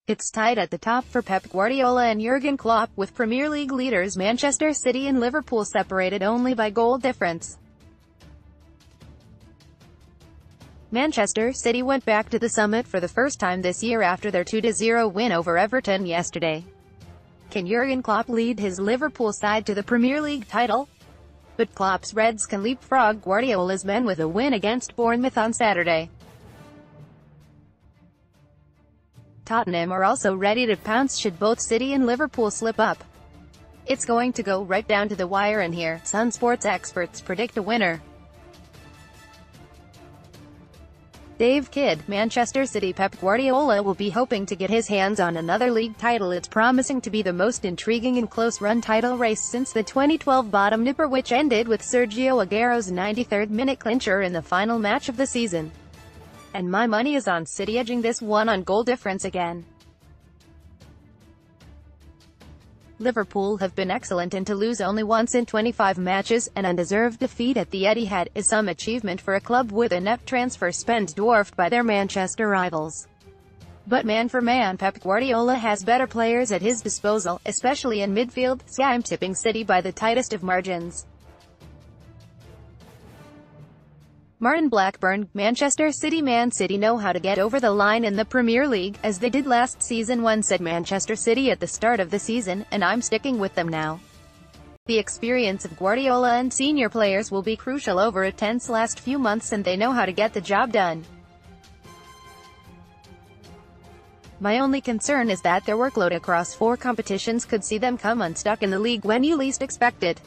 It's tied at the top for Pep Guardiola and Jurgen Klopp, with Premier League leaders Manchester City and Liverpool separated only by goal difference. Manchester City went back to the summit for the first time this year after their 2-0 win over Everton yesterday. Can Jurgen Klopp lead his Liverpool side to the Premier League title? But Klopp's Reds can leapfrog Guardiola's men with a win against Bournemouth on Saturday. Tottenham are also ready to pounce should both City and Liverpool slip up. It's going to go right down to the wire in here, Sun Sports experts predict a winner. Dave Kidd, Manchester City. Pep Guardiola will be hoping to get his hands on another league title. It's promising to be the most intriguing and close-run title race since the 2012 bottom nipper, which ended with Sergio Aguero's 93rd minute clincher in the final match of the season. And my money is on City edging this one on goal difference again. Liverpool have been excellent, and to lose only once in 25 matches, an undeserved defeat at the Etihad, is some achievement for a club with a net transfer spend dwarfed by their Manchester rivals. But man for man, Pep Guardiola has better players at his disposal, especially in midfield, so I'm tipping City by the tightest of margins. Martin Blackburn, Manchester City. Man City know how to get over the line in the Premier League, as they did last season. One said Manchester City at the start of the season, and I'm sticking with them now. The experience of Guardiola and senior players will be crucial over a tense last few months, and they know how to get the job done. My only concern is that their workload across 4 competitions could see them come unstuck in the league when you least expect it.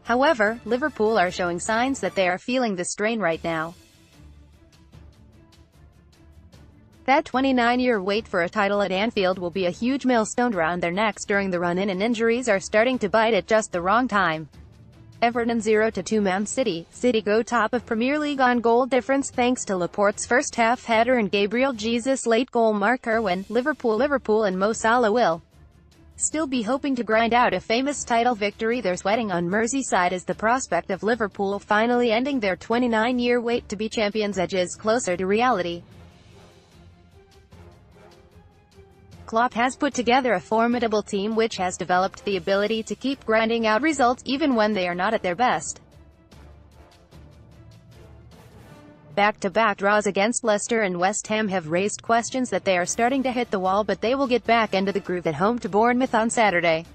However, Liverpool are showing signs that they are feeling the strain right now. That 29-year wait for a title at Anfield will be a huge millstone around their necks during the run-in, and injuries are starting to bite at just the wrong time. Everton 0-2 Man City. City go top of Premier League on goal difference thanks to Laporte's first-half header and Gabriel Jesus' late goal marker, when Liverpool and Mo Salah will still be hoping to grind out a famous title victory. They're sweating on Merseyside as the prospect of Liverpool finally ending their 29-year wait to be champions edges closer to reality. Klopp has put together a formidable team which has developed the ability to keep grinding out results even when they are not at their best. Back-to-back draws against Leicester and West Ham have raised questions that they are starting to hit the wall, but they will get back into the groove at home to Bournemouth on Saturday.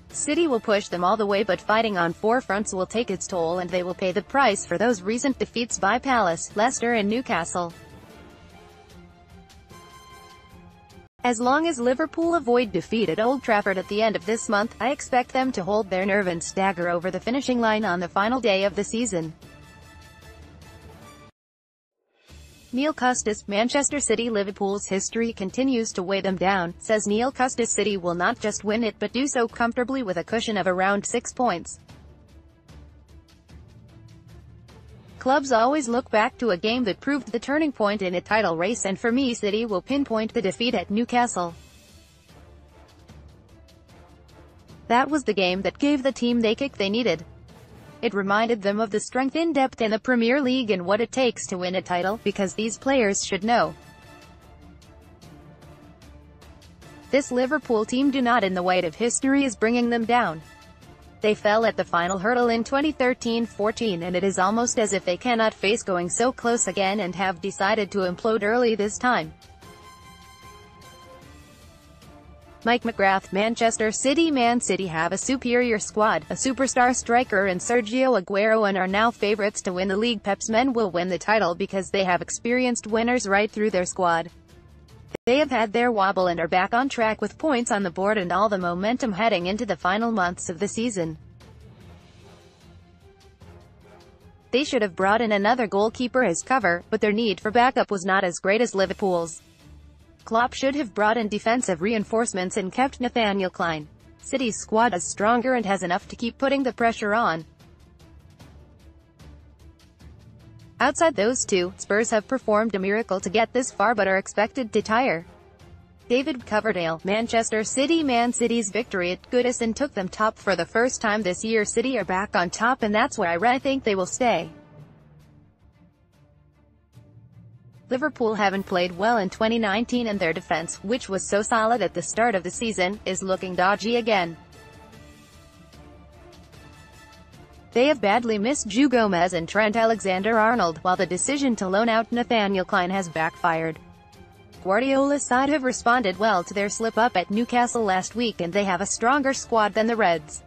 City will push them all the way, but fighting on 4 fronts will take its toll, and they will pay the price for those recent defeats by Palace, Leicester and Newcastle. As long as Liverpool avoid defeat at Old Trafford at the end of this month, I expect them to hold their nerve and stagger over the finishing line on the final day of the season. Neil Custis, Manchester City. Liverpool's history continues to weigh them down, says Neil Custis. City will not just win it, but do so comfortably with a cushion of around 6 points. Clubs always look back to a game that proved the turning point in a title race, and for me, City will pinpoint the defeat at Newcastle. That was the game that gave the team the kick they needed. It reminded them of the strength in depth in the Premier League and what it takes to win a title, because these players should know. This Liverpool team do not, in the weight of history is bringing them down. They fell at the final hurdle in 2013-14, and it is almost as if they cannot face going so close again and have decided to implode early this time. Mike McGrath, Manchester City. Man City have a superior squad, a superstar striker in Sergio Aguero, and are now favourites to win the league. Pep's men will win the title because they have experienced winners right through their squad. They have had their wobble and are back on track with points on the board and all the momentum heading into the final months of the season. They should have brought in another goalkeeper as cover, but their need for backup was not as great as Liverpool's. Klopp should have brought in defensive reinforcements and kept Nathaniel Klein. City's squad is stronger and has enough to keep putting the pressure on. Outside those two, Spurs have performed a miracle to get this far but are expected to tire. David Coverdale, Manchester City. Man City's victory at Goodison took them top for the first time this year. City are back on top, and that's where I think they will stay. Liverpool haven't played well in 2019 and their defense, which was so solid at the start of the season, is looking dodgy again. They have badly missed Joe Gomez and Trent Alexander-Arnold, while the decision to loan out Nathaniel Clyne has backfired. Guardiola's side have responded well to their slip-up at Newcastle last week, and they have a stronger squad than the Reds.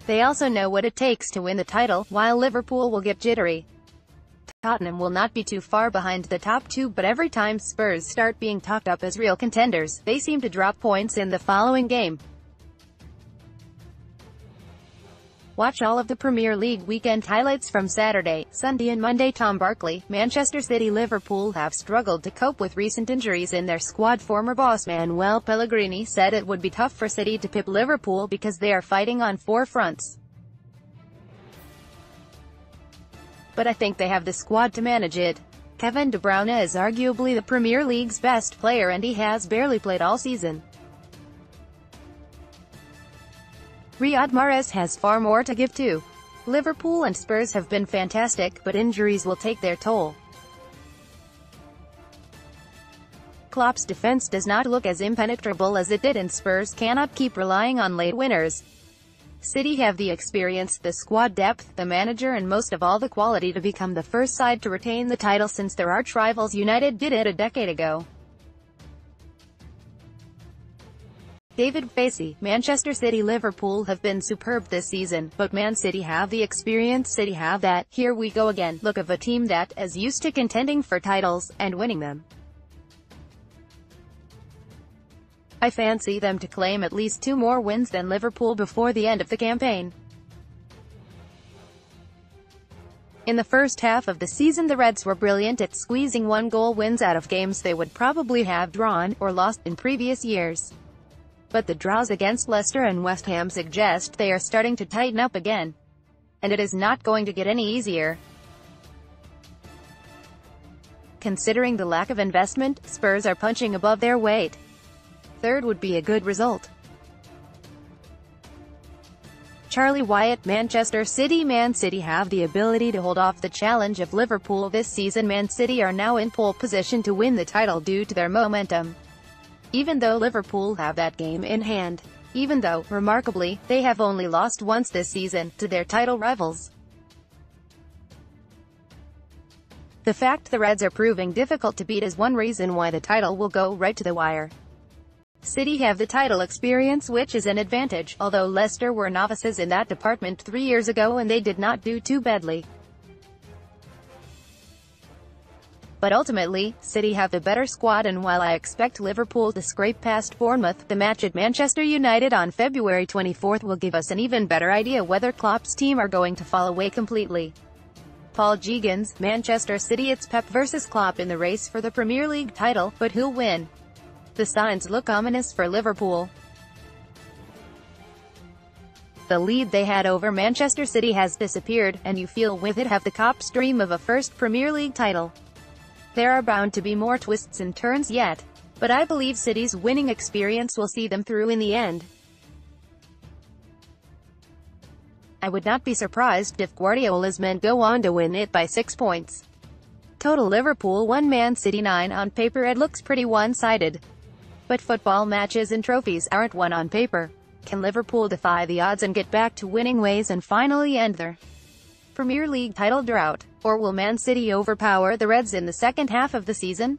They also know what it takes to win the title, while Liverpool will get jittery. Tottenham will not be too far behind the top two, but every time Spurs start being talked up as real contenders, they seem to drop points in the following game. Watch all of the Premier League weekend highlights from Saturday, Sunday and Monday. Tom Barkley, Manchester City Liverpool have struggled to cope with recent injuries in their squad. Former boss Manuel Pellegrini said it would be tough for City to pip Liverpool because they are fighting on four fronts. But I think they have the squad to manage it. Kevin De Bruyne is arguably the Premier League's best player, and he has barely played all season. Riyad Mahrez has far more to give too. Liverpool and Spurs have been fantastic, but injuries will take their toll. Klopp's defense does not look as impenetrable as it did, and Spurs cannot keep relying on late winners. City have the experience, the squad depth, the manager, and most of all the quality to become the first side to retain the title since their arch-rivals United did it a decade ago. David Facey, Manchester City Liverpool have been superb this season, but Man City have the experience. City have that "here we go again" look of a team that is used to contending for titles, and winning them. I fancy them to claim at least 2 more wins than Liverpool before the end of the campaign. In the first half of the season, the Reds were brilliant at squeezing 1-goal wins out of games they would probably have drawn, or lost, in previous years. But the draws against Leicester and West Ham suggest they are starting to tighten up again. And it is not going to get any easier. Considering the lack of investment, Spurs are punching above their weight. Third would be a good result. Charlie Wyatt, Manchester City. Man City have the ability to hold off the challenge of Liverpool this season. Man City are now in pole position to win the title due to their momentum. Even though Liverpool have that game in hand. Even though, remarkably, they have only lost once this season, to their title rivals. The fact the Reds are proving difficult to beat is one reason why the title will go right to the wire. City have the title experience, which is an advantage, although Leicester were novices in that department 3 years ago and they did not do too badly. But ultimately, City have the better squad, and while I expect Liverpool to scrape past Bournemouth, the match at Manchester United on February 24th will give us an even better idea whether Klopp's team are going to fall away completely. Paul Jeegans, Manchester City. It's Pep versus Klopp in the race for the Premier League title, but who'll win? The signs look ominous for Liverpool. The lead they had over Manchester City has disappeared, and you feel with it have the Kop's dream of a first Premier League title. There are bound to be more twists and turns yet, but I believe City's winning experience will see them through in the end. I would not be surprised if Guardiola's men go on to win it by 6 points. Total Liverpool 1, Man City 9. On paper it looks pretty one-sided. But football matches and trophies aren't won on paper. Can Liverpool defy the odds and get back to winning ways and finally end their Premier League title drought? Or will Man City overpower the Reds in the second half of the season?